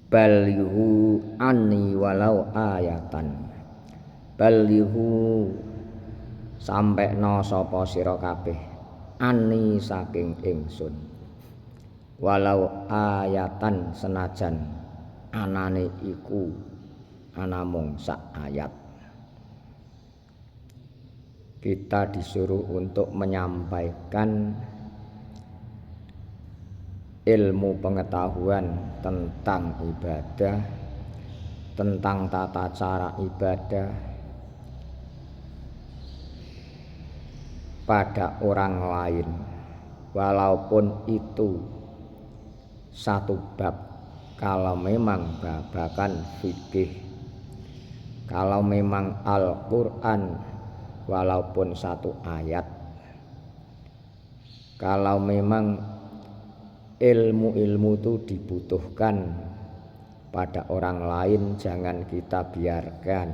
Balighu anni walau ayatan. Balighu sampekno sapa sira kabeh anni saking ingsun. Walau ayatan senajan anane iku anamung sak ayat. Kita disuruh untuk menyampaikan ilmu pengetahuan tentang ibadah, tentang tata cara ibadah pada orang lain, walaupun itu satu bab. Kalau memang babakan fikih, kalau memang Al-Quran walaupun satu ayat, kalau memang ilmu-ilmu itu dibutuhkan pada orang lain, jangan kita biarkan,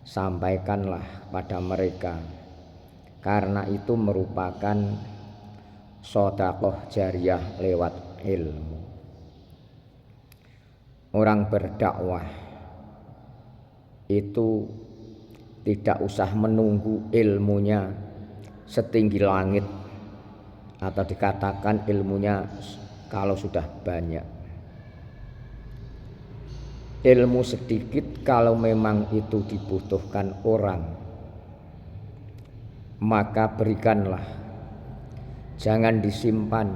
sampaikanlah pada mereka, karena itu merupakan sedekah jariyah lewat ilmu. Orang berdakwah itu tidak usah menunggu ilmunya setinggi langit, atau dikatakan ilmunya kalau sudah banyak. Ilmu sedikit kalau memang itu dibutuhkan orang, maka berikanlah. Jangan disimpan,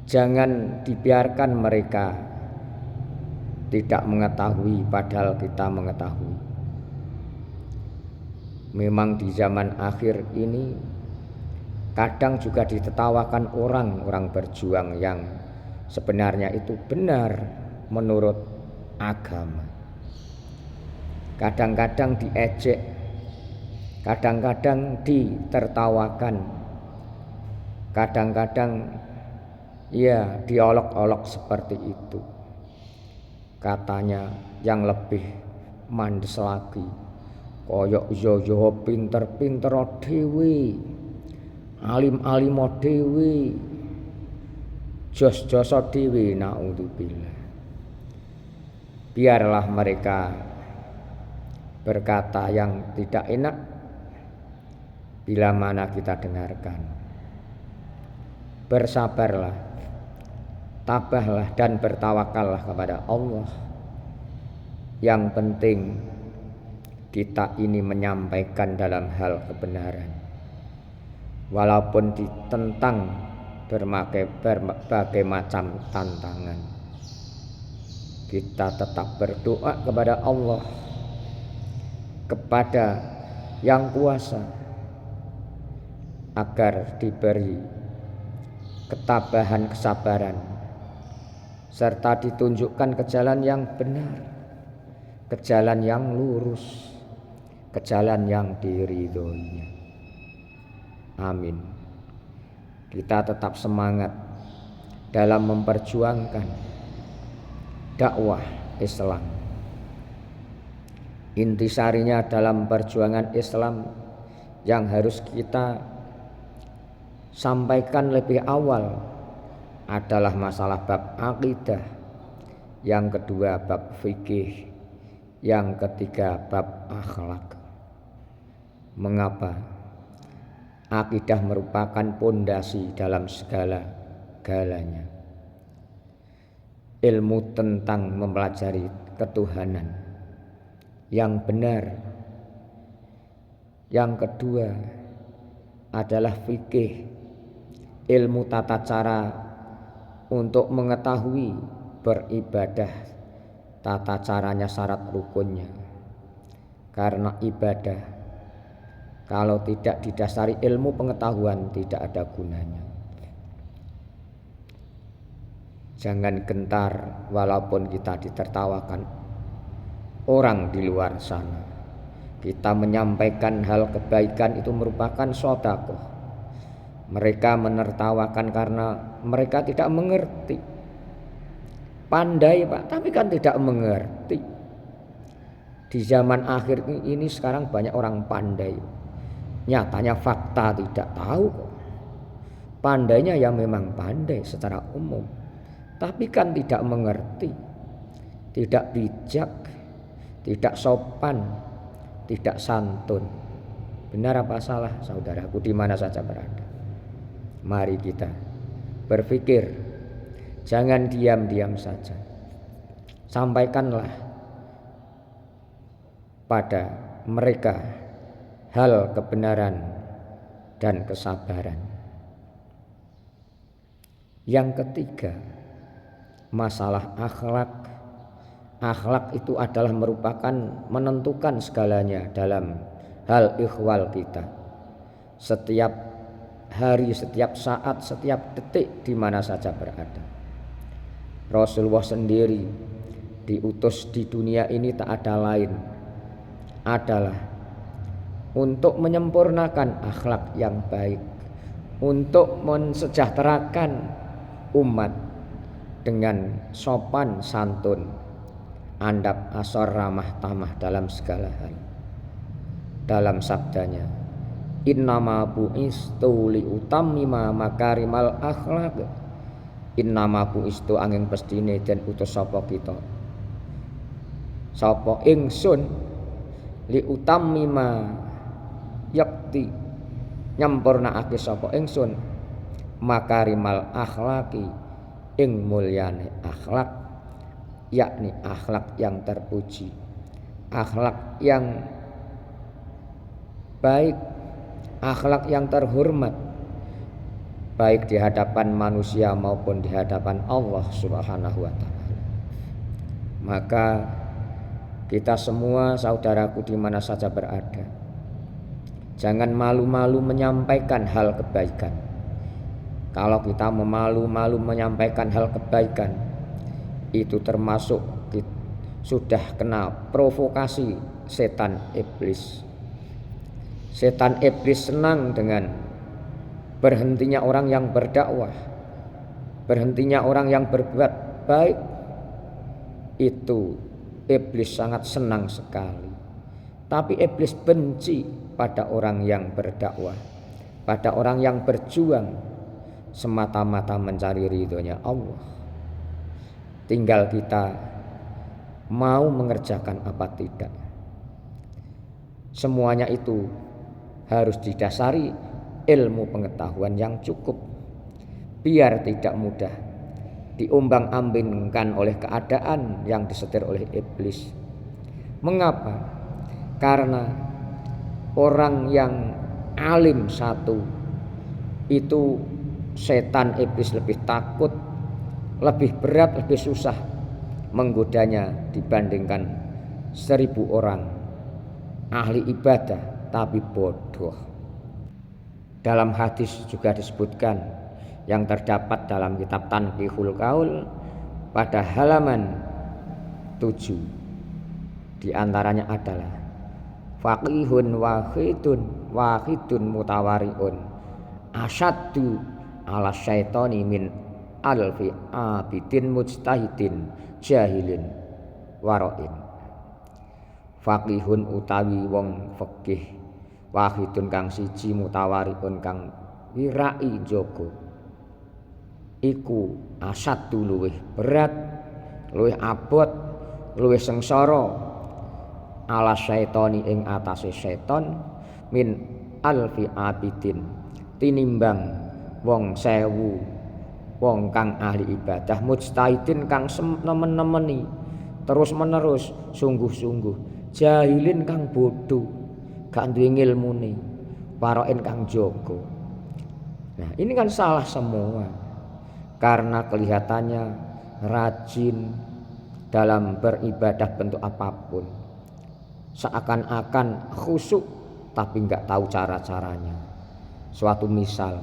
jangan dibiarkan mereka tidak mengetahui padahal kita mengetahui. Memang di zaman akhir ini kadang juga ditertawakan orang berjuang yang sebenarnya itu benar menurut agama. Kadang-kadang diejek, kadang-kadang ditertawakan, kadang-kadang ya diolok-olok seperti itu. Katanya yang lebih mandes lagi, koyok yo pinter-pinter dhewe, alim-alim dhewe, jos-jos dhewe, naudzubillah. Biarlah mereka berkata yang tidak enak, bila mana kita dengarkan. Bersabarlah, tabahlah dan bertawakallah kepada Allah. Yang penting kita ini menyampaikan dalam hal kebenaran, walaupun ditentang berbagai macam tantangan. Kita tetap berdoa kepada Allah, kepada Yang Kuasa, agar diberi ketabahan, kesabaran, serta ditunjukkan ke jalan yang benar, ke jalan yang lurus, ke jalan yang diridhoinya. Amin. Kita tetap semangat dalam memperjuangkan dakwah Islam. Intisarinya dalam perjuangan Islam yang harus kita sampaikan lebih awal adalah masalah bab akidah, yang kedua bab fikih, yang ketiga bab akhlak. Mengapa? Akidah merupakan pondasi dalam segala-galanya. Ilmu tentang mempelajari ketuhanan yang benar. Yang kedua adalah fikih, ilmu tata cara untuk mengetahui beribadah, tata caranya, syarat rukunnya. Karena ibadah kalau tidak didasari ilmu pengetahuan tidak ada gunanya. Jangan gentar walaupun kita ditertawakan orang di luar sana. Kita menyampaikan hal kebaikan itu merupakan sedekah. Mereka menertawakan karena mereka tidak mengerti. Pandai Pak, tapi kan tidak mengerti. Di zaman akhir ini sekarang banyak orang pandai, nyatanya fakta tidak tahu. Pandainya ya memang pandai secara umum, tapi kan tidak mengerti, tidak bijak, tidak sopan, tidak santun. Benar apa salah saudaraku di mana saja berada? Mari kita berpikir, jangan diam-diam saja. Sampaikanlah pada mereka hal kebenaran dan kesabaran. Yang ketiga, masalah akhlak. Akhlak itu adalah merupakan menentukan segalanya dalam hal ihwal kita. Setiap hari, setiap saat, setiap detik di mana saja berada. Rasulullah sendiri diutus di dunia ini tak ada lain adalah untuk menyempurnakan akhlak yang baik, untuk mensejahterakan umat dengan sopan santun, andap asor ramah tamah dalam segala hal. Dalam sabdanya, innama bu'istu liutammima makarimal akhlaq. Innama bu'istu angin pestine den utus sapa kita, sapa ingsun liutammima yakti nyampurnaake sapa ingsun makarimal akhlaqi ing mulyane akhlak, yakni akhlak yang terpuji, akhlak yang baik, akhlak yang terhormat, baik di hadapan manusia maupun di hadapan Allah Subhanahu wa ta'ala. Maka kita semua saudaraku di mana saja berada, jangan malu-malu menyampaikan hal kebaikan. Kalau kita memalu-malu menyampaikan hal kebaikan, itu termasuk sudah kena provokasi setan iblis. Setan iblis senang dengan berhentinya orang yang berdakwah, berhentinya orang yang berbuat baik. Itu iblis sangat senang sekali. Tapi iblis benci pada orang yang berdakwah, pada orang yang berjuang semata-mata mencari ridhonya Allah. Tinggal kita mau mengerjakan apa tidak. Semuanya itu harus didasari ilmu pengetahuan yang cukup, biar tidak mudah diombang-ambingkan oleh keadaan yang disetir oleh iblis. Mengapa? Karena orang yang alim satu itu setan iblis lebih takut, lebih berat, lebih susah menggodanya dibandingkan 1000 orang ahli ibadah tapi bodoh. Dalam hadis juga disebutkan yang terdapat dalam kitab Tanbihul Qaul pada halaman 7. Di antaranya adalah faqihun wahidun mutawariun asyaddu ala syaitani min alfi abidin mujtahidin jahilin waroin. Faqihun utawi wong fikih, wahidun kang siji, mutawariun kang wirai jaga, iku asaddu luwih berat, luwih abot, luwih sengsara ala syaitani ing atase seton min alfi abidin tinimbang wong 1000 wong kang ahli ibadah mujtahidin kang nemen-nemeni terus menerus sungguh-sungguh, jahilin kang bodoh gak duwe ngilmune, paroin kang jaga. Nah, ini kan salah semua karena kelihatannya rajin dalam beribadah bentuk apapun, seakan-akan khusyuk tapi enggak tahu cara-caranya. Suatu misal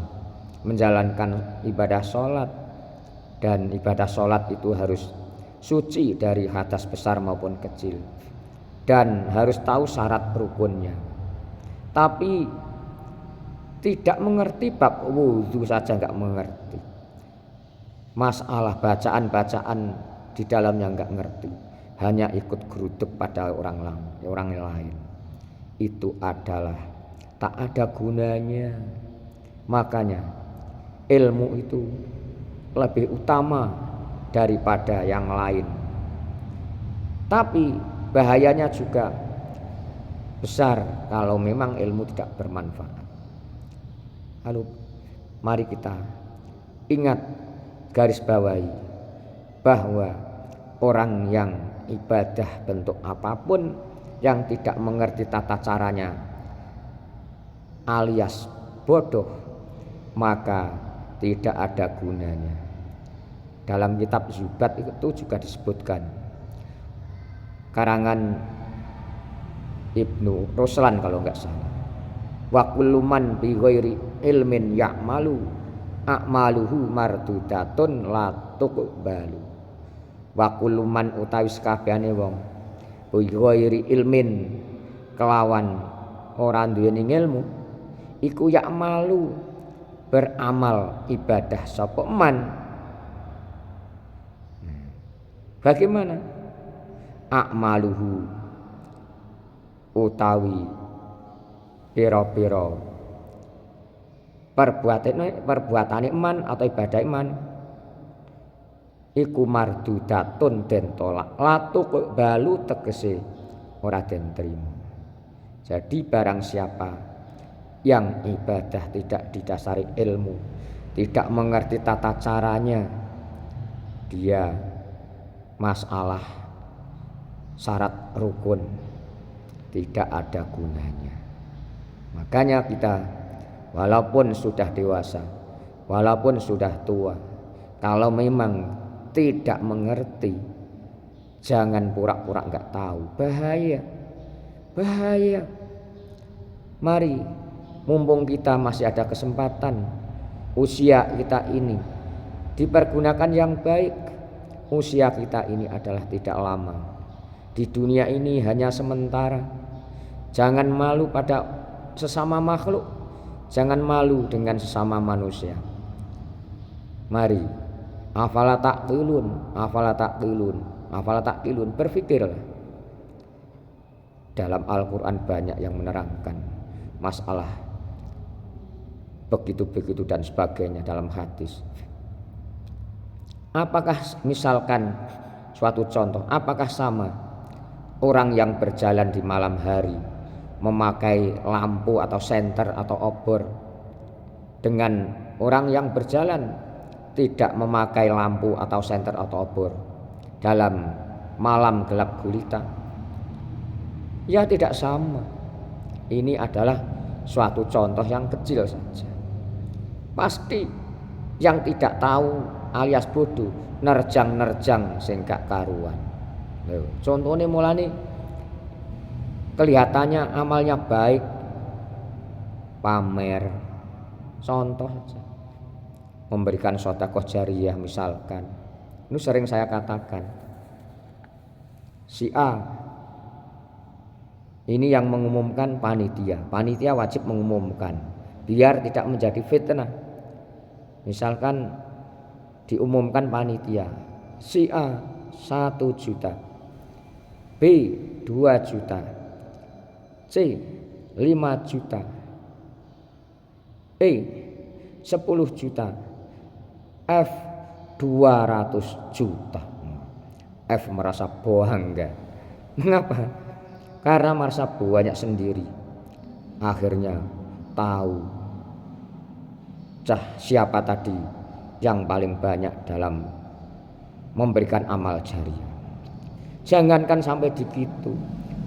menjalankan ibadah sholat, dan ibadah sholat itu harus suci dari hadas besar maupun kecil dan harus tahu syarat rukunnya, tapi tidak mengerti bab wudhu saja enggak mengerti, masalah bacaan-bacaan di dalamnya enggak ngerti, hanya ikut geruduk pada orang lain. Itu adalah tak ada gunanya. Makanya ilmu itu lebih utama daripada yang lain. Tapi bahayanya juga besar kalau memang ilmu tidak bermanfaat. Lalu mari kita ingat, garis bawahi bahwa orang yang ibadah bentuk apapun yang tidak mengerti tata caranya alias bodoh, maka tidak ada gunanya. Dalam kitab Zubat itu juga disebutkan, karangan Ibnu Ruslan kalau enggak salah, wa kullu man bi ghairi ilmin ya'malu a'maluhu mardudatun la tuqbalu. Wa kullu man utawi sakabehane wong bi ghairi ilmin kelawan ora duweni ilmu iku ya'malu beramal ibadah sapa man. Bagaimana? A'maluhu utawi pira-pira perbuatane iman atau ibadah iman iku mardudatun den tolak, latuk balu tegese ora den trima. Jadi barang siapa yang ibadah tidak didasari ilmu, tidak mengerti tata caranya, dia masalah syarat rukun tidak ada gunanya. Makanya kita walaupun sudah dewasa, walaupun sudah tua, kalau memang tidak mengerti, jangan pura-pura enggak tahu. Bahaya. Mari, mumpung kita masih ada kesempatan, usia kita ini dipergunakan yang baik. Usia kita ini adalah tidak lama. Di dunia ini hanya sementara. Jangan malu pada sesama makhluk, jangan malu dengan sesama manusia. Mari, afala taqilun, berpikirlah. Dalam Al-Quran banyak yang menerangkan masalah begitu-begitu dan sebagainya dalam hadis. Apakah misalkan suatu contoh, apakah sama orang yang berjalan di malam hari memakai lampu atau senter atau obor dengan orang yang berjalan tidak memakai lampu atau senter atau obor dalam malam gelap gulita? Ya tidak sama. Ini adalah suatu contoh yang kecil saja. Pasti yang tidak tahu alias bodoh nerjang sing gak karuan. Contohnya mulane kelihatannya amalnya baik, pamer, contoh saja, memberikan sedekah jariyah misalkan. Ini sering saya katakan, si A ini yang mengumumkan panitia wajib mengumumkan biar tidak menjadi fitnah. Misalkan diumumkan panitia, si A 1 juta, B 2 juta, C 5 juta, E 10 juta, F 200 juta. F merasa bangga. Mengapa? Karena merasa banyak sendiri. Akhirnya tahu siapa tadi yang paling banyak dalam memberikan amal jariah. Jangankan sampai begitu,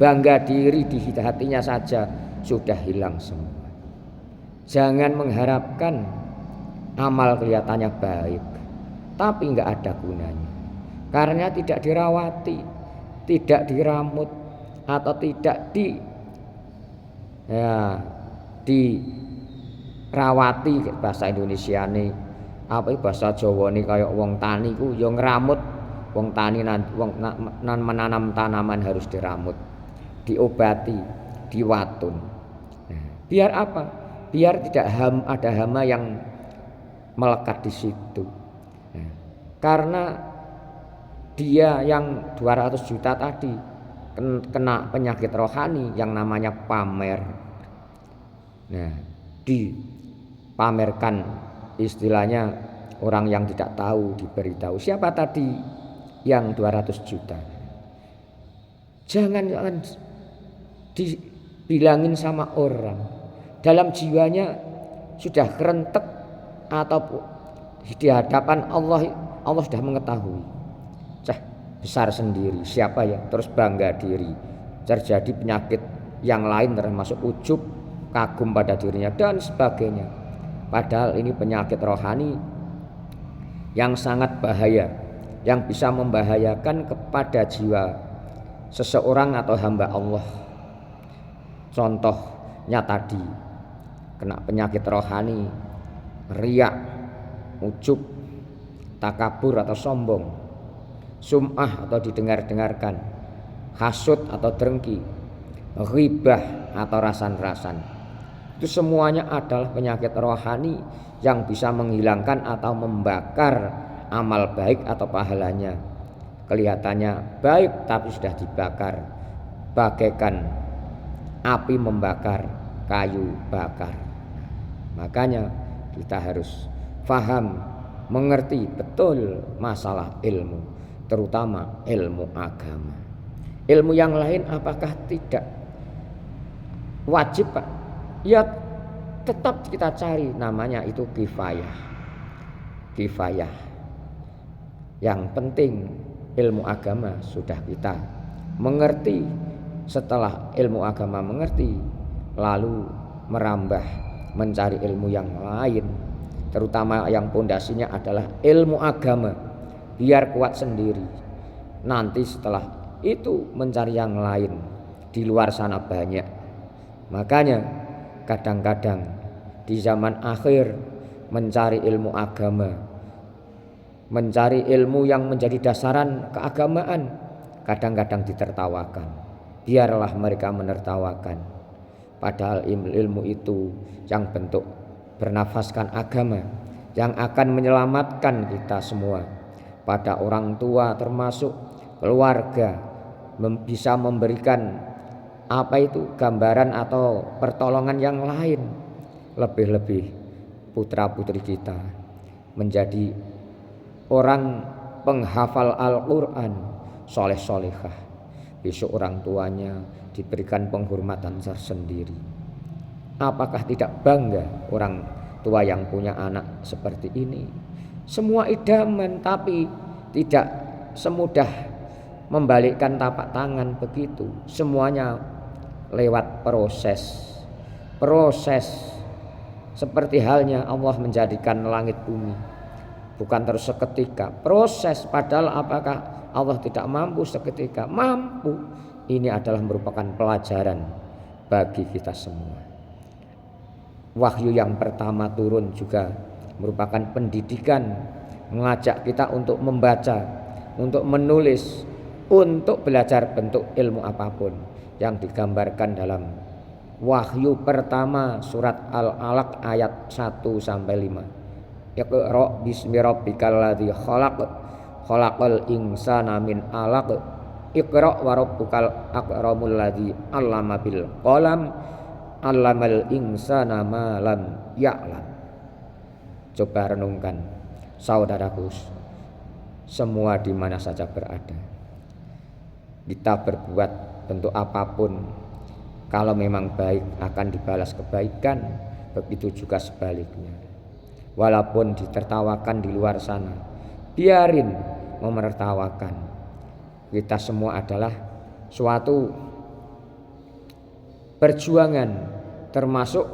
bangga diri di hatinya saja sudah hilang semua. Jangan mengharapkan amal kelihatannya baik tapi enggak ada gunanya, karena tidak dirawati, tidak diramut, atau tidak dirawati. Bahasa Indonesia nih apa bahasa Jawa nih kayak wong tani ku yo ngramut. Wong tani menanam tanaman harus diramut, diobati, diwatun. Biar apa? Biar tidak ada hama yang melekat di situ. Karena dia yang 200 juta tadi kena penyakit rohani yang namanya pamer. Nah, dipamerkan istilahnya orang yang tidak tahu diberitahu. Siapa tadi yang 200 juta? Jangan dibilangin sama orang. Dalam jiwanya sudah kerentek atau di hadapan Allah sudah mengetahui. Besar sendiri, siapa ya? Terus bangga diri. Terjadi penyakit yang lain termasuk ujub, kagum pada dirinya dan sebagainya. Padahal ini penyakit rohani yang sangat bahaya, yang bisa membahayakan kepada jiwa seseorang atau hamba Allah. Contohnya tadi, kena penyakit rohani, riya, ujub, takabur atau sombong, sum'ah atau didengar-dengarkan, hasud atau dengki, ghibah atau rasan-rasan. Itu semuanya adalah penyakit rohani yang bisa menghilangkan atau membakar amal baik atau pahalanya. Kelihatannya baik tapi sudah dibakar, bagaikan api membakar kayu bakar. Makanya kita harus paham, mengerti betul masalah ilmu, terutama ilmu agama. Ilmu yang lain apakah tidak wajib, Pak? Ya tetap kita cari, namanya itu kifayah. Yang penting ilmu agama sudah kita mengerti. Setelah ilmu agama mengerti, lalu merambah mencari ilmu yang lain, terutama yang pondasinya adalah ilmu agama, biar kuat sendiri. Nanti setelah itu mencari yang lain di luar sana banyak. Makanya kadang-kadang di zaman akhir mencari ilmu agama, mencari ilmu yang menjadi dasaran keagamaan, kadang-kadang ditertawakan. Biarlah mereka menertawakan. Padahal ilmu itu yang bentuk bernafaskan agama, yang akan menyelamatkan kita semua. Pada orang tua termasuk keluarga, bisa memberikan gambaran atau pertolongan yang lain. Lebih-lebih putra putri kita menjadi orang penghafal Al-Quran, soleh-solehah. Besok orang tuanya diberikan penghormatan tersendiri. Apakah tidak bangga orang tua yang punya anak seperti ini? Semua idaman, tapi tidak semudah membalikkan tapak tangan begitu. Semuanya lewat proses seperti halnya Allah menjadikan langit bumi, bukan terus seketika. Proses, padahal apakah Allah tidak mampu seketika? Mampu. Ini adalah merupakan pelajaran bagi kita semua. Wahyu yang pertama turun juga merupakan pendidikan, mengajak kita untuk membaca, untuk menulis, untuk belajar bentuk ilmu apapun yang digambarkan dalam wahyu pertama surat Al-Alaq ayat 1-5. Iqra bismi rabbikal ladzi khalaq, khalaqal insana min 'alaq, iqra wa rabbukal akramul ladzi 'allama bil qalam, 'allamal insana ma lam ya'lam. Coba renungkan, saudaraku, semua di mana saja berada, kita berbuat bentuk apapun, kalau memang baik akan dibalas kebaikan, begitu juga sebaliknya. Walaupun ditertawakan di luar sana, biarin menertawakan. Kita semua adalah suatu perjuangan, termasuk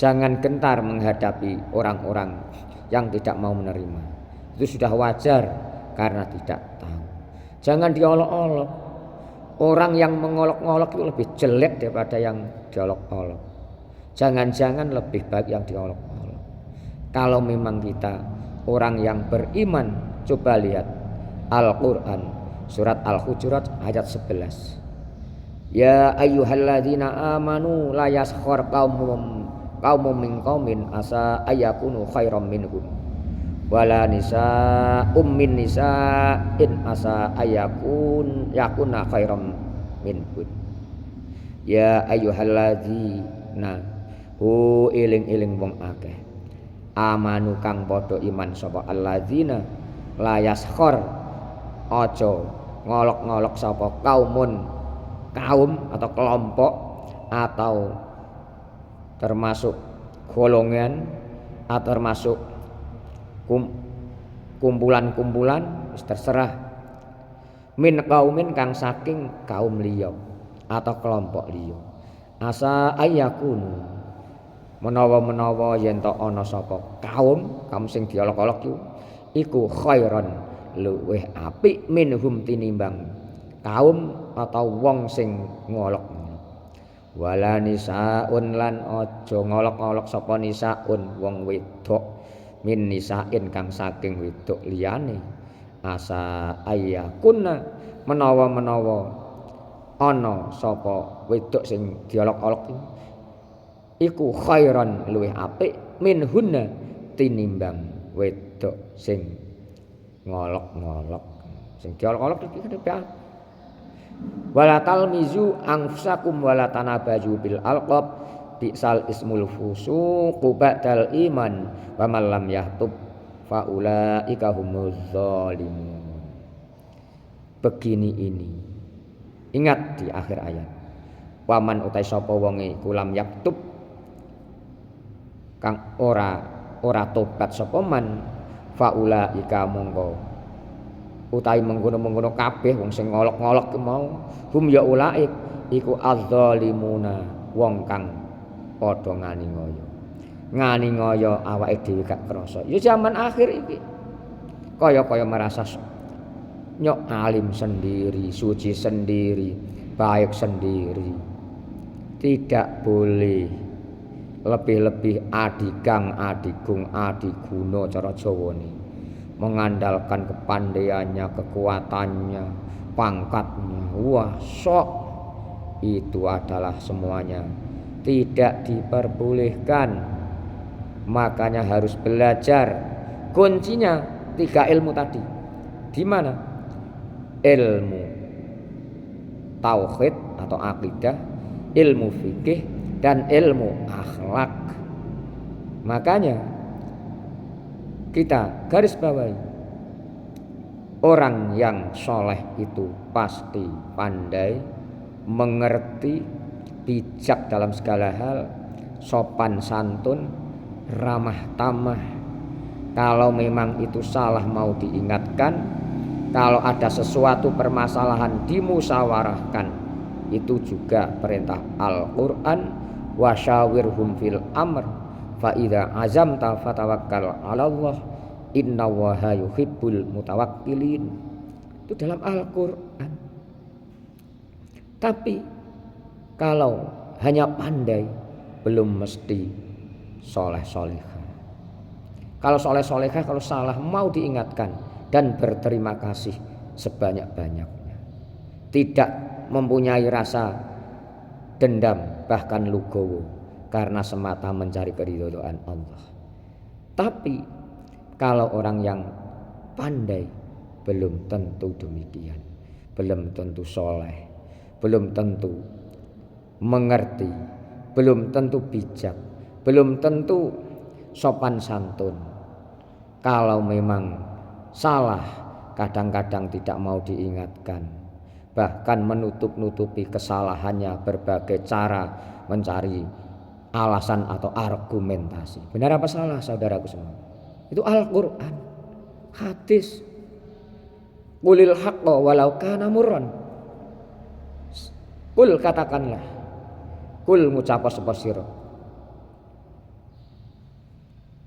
jangan gentar menghadapi orang-orang yang tidak mau menerima. Itu sudah wajar karena tidak tahu. Jangan diolok-olok. Orang yang mengolok-olok itu lebih jelek daripada yang diolok-olok. Jangan-jangan lebih baik yang diolok-olok. Kalau memang kita orang yang beriman, coba lihat Al-Quran surat Al-Hujurat ayat 11. Ya ayyuhalladzina amanu la yaskhar qaumun min qaumin asa ayyakunu khairam minhum wala nisa'um min nisa'in asa yakuna khairam minhum. Ya ayyuhalladzina hu iling-iling wong akeh amanu kang padha iman sapa alladzina la yaskhor aja ngolok-ngolok sapa kaum atau kelompok atau termasuk golongan atau termasuk kumpulan-kumpulan terserah min kaumin kang saking kaum liya atau kelompok liya asa ayakunu menawa yen ta ana sapa kaum sing diolok-olok iku khairan luweh apik minhum tinimbang kaum atau wong sing ngolok wala nisaun lan aja ngolok-ngolok sapa nisaun wong wedok min nisain kang saking wedok liyane asa ayyakunna menawa ana sapa wedok sing diolok-olok iku khairan luwih apik minhunna tinimbang wedok sing ngolok-ngolok sing diolok-olok iki kedepan wala talmizu anfusakum wala tanabaju bil alqab bi'sal ismul fusuqu ba'dal iman wa man lam yahtub fa ulaika humuz zalimun. Begini ini ingat di akhir ayat waman utai sapa wonge kulam yaktub kang ora tobat sapa man fa ulaika mongko utai menggono-menggono kabeh wong sing ngolok-ngolok mau hum ya ulaik iku azzalimuna wong kang padha ngani ngoyo awake dhewe gak krasa ya zaman akhir iki kaya merasa nyok alim sendiri suci sendiri baik sendiri tidak boleh lebih-lebih adigang adigung adiguna cara Jawa ni mengandalkan kepandaiannya, kekuatannya, pangkatnya. Wah, sok itu adalah semuanya tidak diperbolehkan. Makanya harus belajar. Kuncinya 3 ilmu tadi. Di mana? Ilmu tauhid atau akidah, ilmu fikih dan ilmu akhlak. Makanya kita garis bawahi orang yang soleh itu pasti pandai, mengerti, bijak dalam segala hal, sopan santun, ramah tamah. Kalau memang itu salah mau diingatkan, kalau ada sesuatu permasalahan dimusyawarahkan, itu juga perintah Al-Quran. Wasyawirhum fil amr fa idza azamta fatawakkal 'alallah innallaha yuhibbul mutawakkilin. Itu dalam Al-Qur'an. Tapi kalau hanya pandai belum mesti soleh-solehah. Kalau soleh-solehah kalau salah mau diingatkan dan berterima kasih sebanyak-banyaknya. Tidak mempunyai rasa dendam bahkan lugowo karena semata mencari keridhaan Allah. Tapi kalau orang yang pandai belum tentu demikian, belum tentu soleh, belum tentu mengerti, belum tentu bijak, belum tentu sopan santun. Kalau memang salah kadang-kadang tidak mau diingatkan, bahkan menutup-nutupi kesalahannya berbagai cara mencari alasan atau argumentasi. Benar apa salah saudaraku semua? Itu Al-Quran, hadis. Qulil haqqa walau kana murran. Kul katakanlah, kul ngucapa sapa sira.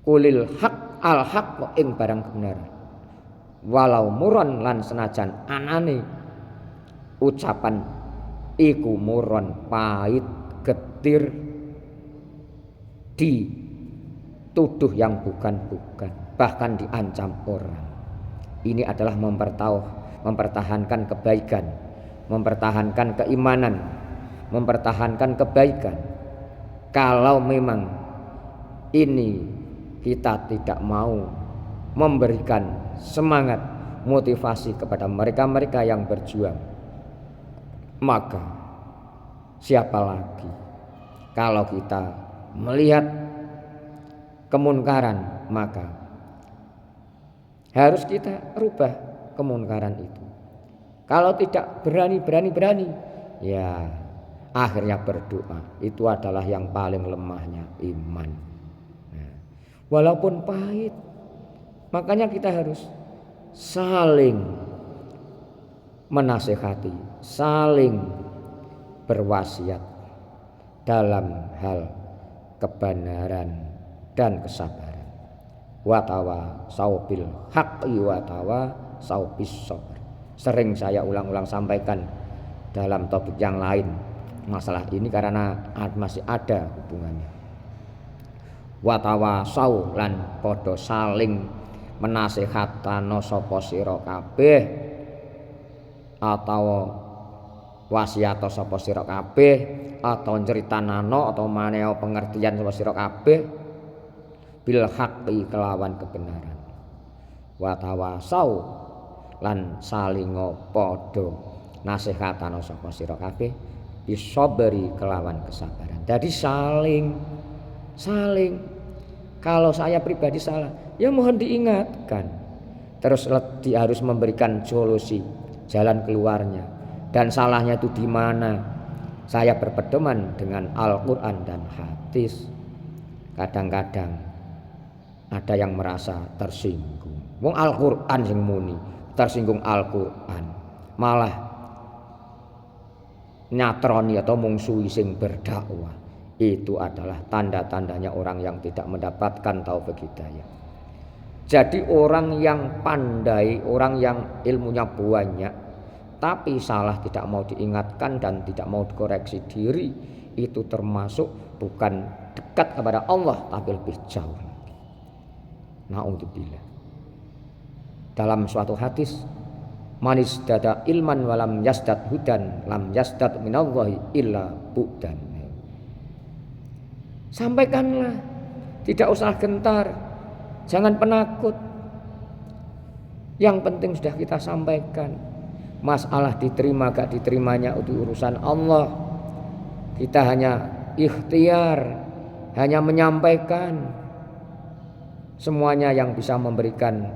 Qulil haq al haqqa ing barang kebenaran. Walau murran lan senajan anane ucapan iku murran pahit getir dituduh yang bukan-bukan, bahkan diancam orang. Ini adalah mempertahankan kebaikan, mempertahankan keimanan, mempertahankan kebaikan. Kalau memang ini kita tidak mau memberikan semangat, motivasi kepada mereka-mereka yang berjuang, maka siapa lagi kalau kita melihat kemunkaran, maka harus kita rubah kemungkaran itu. Kalau tidak berani, ya akhirnya berdoa. Itu adalah yang paling lemahnya iman. Nah, walaupun pahit, makanya kita harus saling menasehati, saling berwasiat dalam hal kebenaran dan kesabaran. Watawa saubil haqqi watawa saubis sabr. Sering saya ulang-ulang sampaikan dalam topik yang lain masalah ini karena masih ada hubungannya. Watawa sau lan podo saling menasehatano sapa sira kabeh atau wasiat sapa sira kabeh atau nyeritanano atau maneo pengertian sapa sira kabeh bil haqqi kelawan kebenaran. Watawa sau lan salingo padha nasihatana sapa sira kabeh bisabri kelawan kesabaran. Jadi saling kalau saya pribadi salah ya mohon diingatkan, terus harus memberikan solusi jalan keluarnya. Dan salahnya itu di mana? Saya berpedoman dengan Al-Qur'an dan hadis. Kadang-kadang ada yang merasa tersinggung. Wong Al-Qur'an sing muni, tersinggung Al-Qur'an, malah nyatroni atau mungsuhi sing berdakwah. Itu adalah tanda-tandanya orang yang tidak mendapatkan taufik hidayah. Jadi orang yang pandai, orang yang ilmunya banyak, tapi salah tidak mau diingatkan dan tidak mau dikoreksi diri, itu termasuk bukan dekat kepada Allah tapi lebih jauh lagi. Na'udzubillah. Dalam suatu hadis, manis dada ilman walam yasdad hudan lam yasdad minallahi illa bu'dan. Sampaikanlah, tidak usah gentar, jangan penakut. Yang penting sudah kita sampaikan. Masalah diterima gak diterimanya itu urusan Allah. Kita hanya ikhtiar, hanya menyampaikan. Semuanya yang bisa memberikan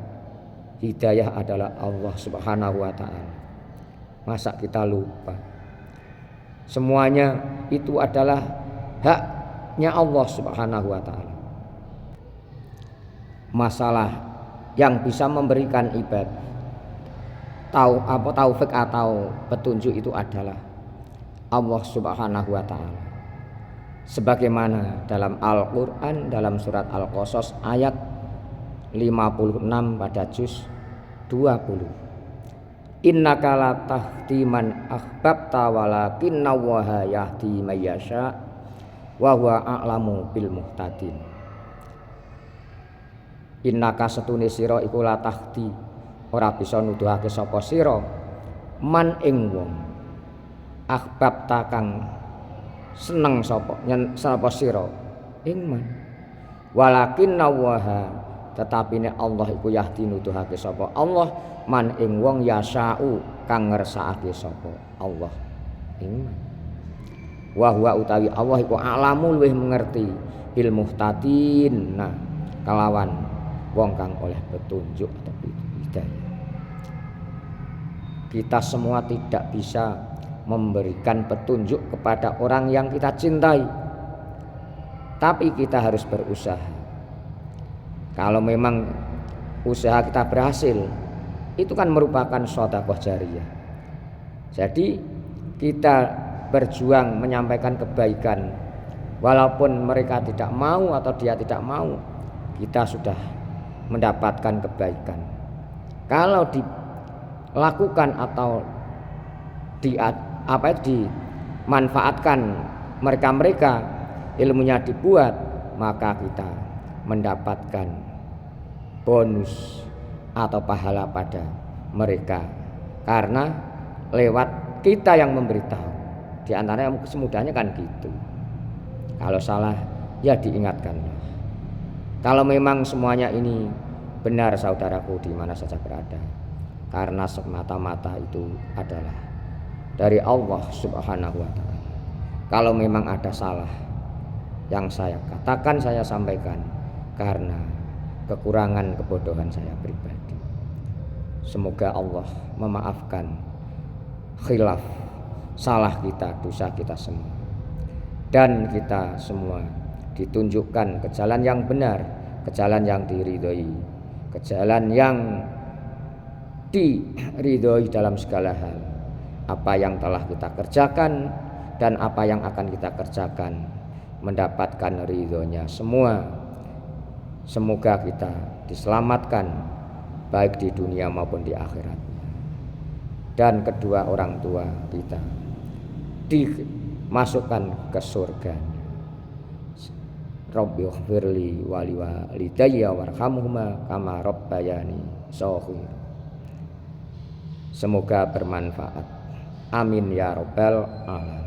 hidayah adalah Allah Subhanahu wa ta'ala. Masa kita lupa? Semuanya itu adalah haknya Allah Subhanahu wa ta'ala. Masalah yang bisa memberikan taufik atau petunjuk itu adalah Allah Subhanahu wa ta'ala. Sebagaimana dalam Al-Qur'an dalam surat Al-Qasas ayat 56 pada juz 20. Innaka la tahdi man ahbabta walakinna Allaha yahdi may yasha wa huwa a'lamu bil muhtadin. Innaka setune sira iku la tahdi ora bisa nuduhake sapa sira man ing wong ahbabta kang seneng sapa sira ing man walakinna Allaha tetapi nek Allah iku yahdi nuduhake sapa Allah man ing wong yasau kang ngersakake sapa Allah ing man. Wa huwa utawi Allah iku alamu luwih mengerti bil muhtadin, nah kelawan wong kang oleh petunjuk atau hidayah. Kita semua tidak bisa memberikan petunjuk kepada orang yang kita cintai, tapi kita harus berusaha. Kalau memang usaha kita berhasil, itu kan merupakan sedekah jariyah. Jadi kita berjuang menyampaikan kebaikan, walaupun mereka tidak mau atau dia tidak mau, kita sudah mendapatkan kebaikan. Kalau dilakukan atau dimanfaatkan mereka ilmunya dibuat, maka kita mendapatkan bonus atau pahala pada mereka karena lewat kita yang memberitahu. Di antaranya semudahnya kan gitu. Kalau salah ya diingatkanlah. Kalau memang semuanya ini benar saudaraku di mana saja berada, karena semata-mata itu adalah dari Allah Subhanahu wa ta'ala. Kalau memang ada salah yang saya katakan, saya sampaikan karena kekurangan kebodohan saya pribadi. Semoga Allah memaafkan khilaf salah kita, dosa kita semua, dan kita semua ditunjukkan ke jalan yang benar, ke jalan yang diridhoi, ke jalan yang diridhoi dalam segala hal. Apa yang telah kita kerjakan dan apa yang akan kita kerjakan mendapatkan ridhonya semua. Semoga kita diselamatkan baik di dunia maupun di akhirat, dan kedua orang tua kita dimasukkan ke surga. Rabbighfirli wa liwalidayya warhamhuma kama rabbayani shaghira. Semoga bermanfaat. Amin ya rabbal alamin.